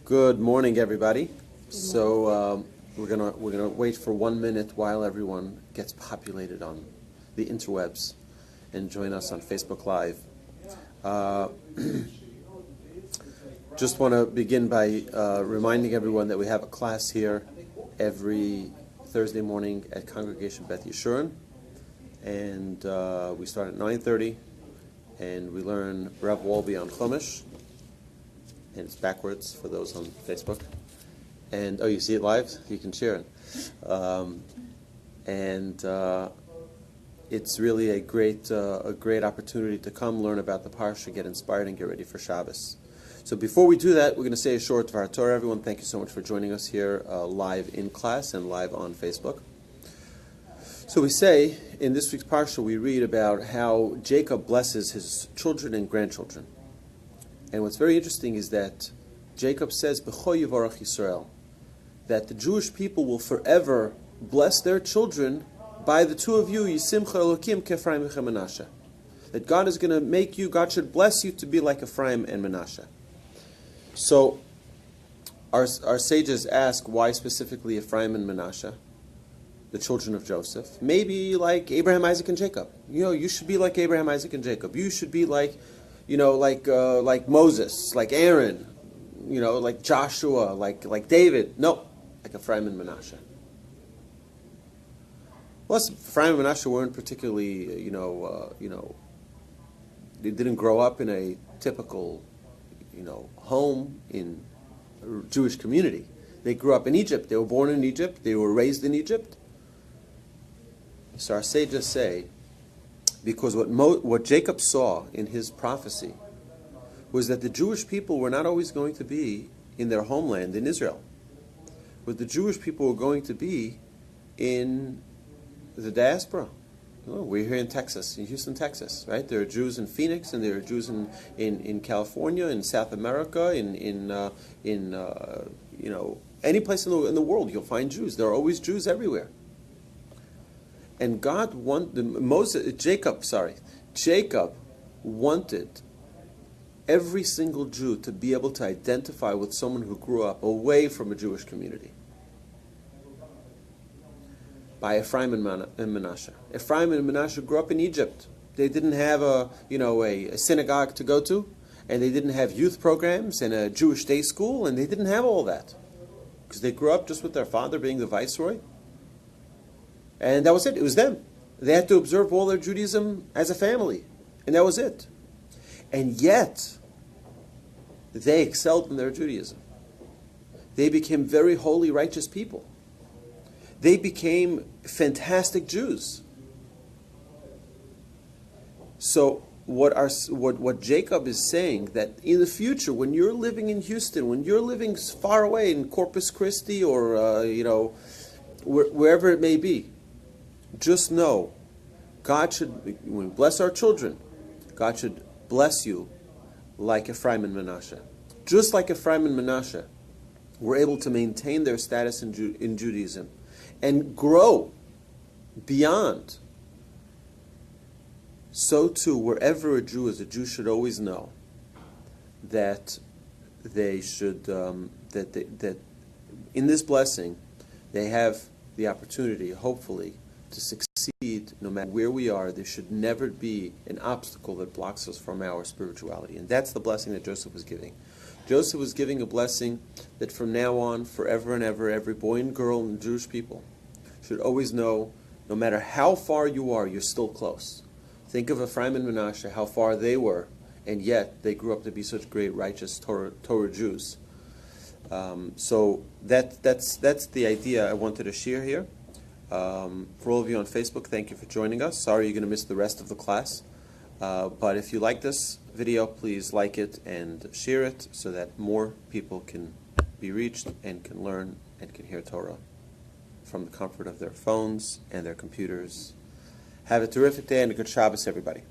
Good morning, everybody. So we're gonna wait for 1 minute while everyone gets populated on the interwebs and join us on Facebook Live. Just want to begin by reminding everyone that we have a class here every Thursday morning at Congregation Beth Yeshurun, and we start at 9:30, and we learn Rav Wolbe on Chumash. And it's backwards for those on Facebook. And you see it live? You can share it. It's really a great opportunity to come learn about the Parsha, get inspired, and get ready for Shabbos. So before we do that, we're going to say a short Dvar Torah. Everyone, thank you so much for joining us here live in class and live on Facebook. So we say, in this week's Parsha, we read about how Jacob blesses his children and grandchildren. And what's very interesting is that Jacob says, B'cho yivarach Yisrael, that the Jewish people will forever bless their children by the two of you, Yisimcha Elokim K'Ephraim v'Menashe. That God is going to make you, God should bless you to be like Ephraim and Menashe. So, our sages ask, why specifically Ephraim and Menashe, the children of Joseph? Maybe like Abraham, Isaac, and Jacob. You should be like Abraham, Isaac, and Jacob. You should be like Moses, like Aaron, like Joshua, like David. No, like Ephraim and Menashe. Well, Ephraim and Menashe weren't particularly, they didn't grow up in a typical, home in a Jewish community. They grew up in Egypt. They were born in Egypt. They were raised in Egypt. So our sages say, because what Jacob saw in his prophecy was that the Jewish people were not always going to be in their homeland in Israel. But the Jewish people were going to be in the diaspora. We're here in Texas, in Houston, Texas, right? There are Jews in Phoenix, and there are Jews in California, in South America, in any place in the world you'll find Jews. There are always Jews everywhere. And God Jacob wanted every single Jew to be able to identify with someone who grew up away from a Jewish community. By Ephraim and Menashe. Ephraim and Menashe grew up in Egypt. They didn't have a synagogue to go to, and they didn't have youth programs and a Jewish day school, and they didn't have all that. Because they grew up just with their father being the viceroy. And that was it. It was them. They had to observe all their Judaism as a family. And that was it. And yet, they excelled in their Judaism. They became very holy, righteous people. They became fantastic Jews. So what Jacob is saying, that in the future, when you're living in Houston, when you're living far away in Corpus Christi or, wherever it may be, just know, God should, when we bless our children, God should bless you like Ephraim and Menashe. Just like Ephraim and Menashe were able to maintain their status in Judaism and grow beyond, so too, wherever a Jew is, a Jew should always know that they should, that in this blessing, they have the opportunity, hopefully, to succeed no matter where we are. There should never be an obstacle that blocks us from our spirituality. And that's the blessing that Joseph was giving. Joseph was giving a blessing that from now on, forever and ever, every boy and girl and Jewish people should always know, no matter how far you are, you're still close. Think of Ephraim and Menashe, how far they were, and yet they grew up to be such great, righteous Torah Jews. So that's the idea I wanted to share here. For all of you on Facebook, thank you for joining us. Sorry you're going to miss the rest of the class. But if you like this video, please like it and share it so that more people can be reached and can learn and can hear Torah from the comfort of their phones and their computers. Have a terrific day and a good Shabbos, everybody.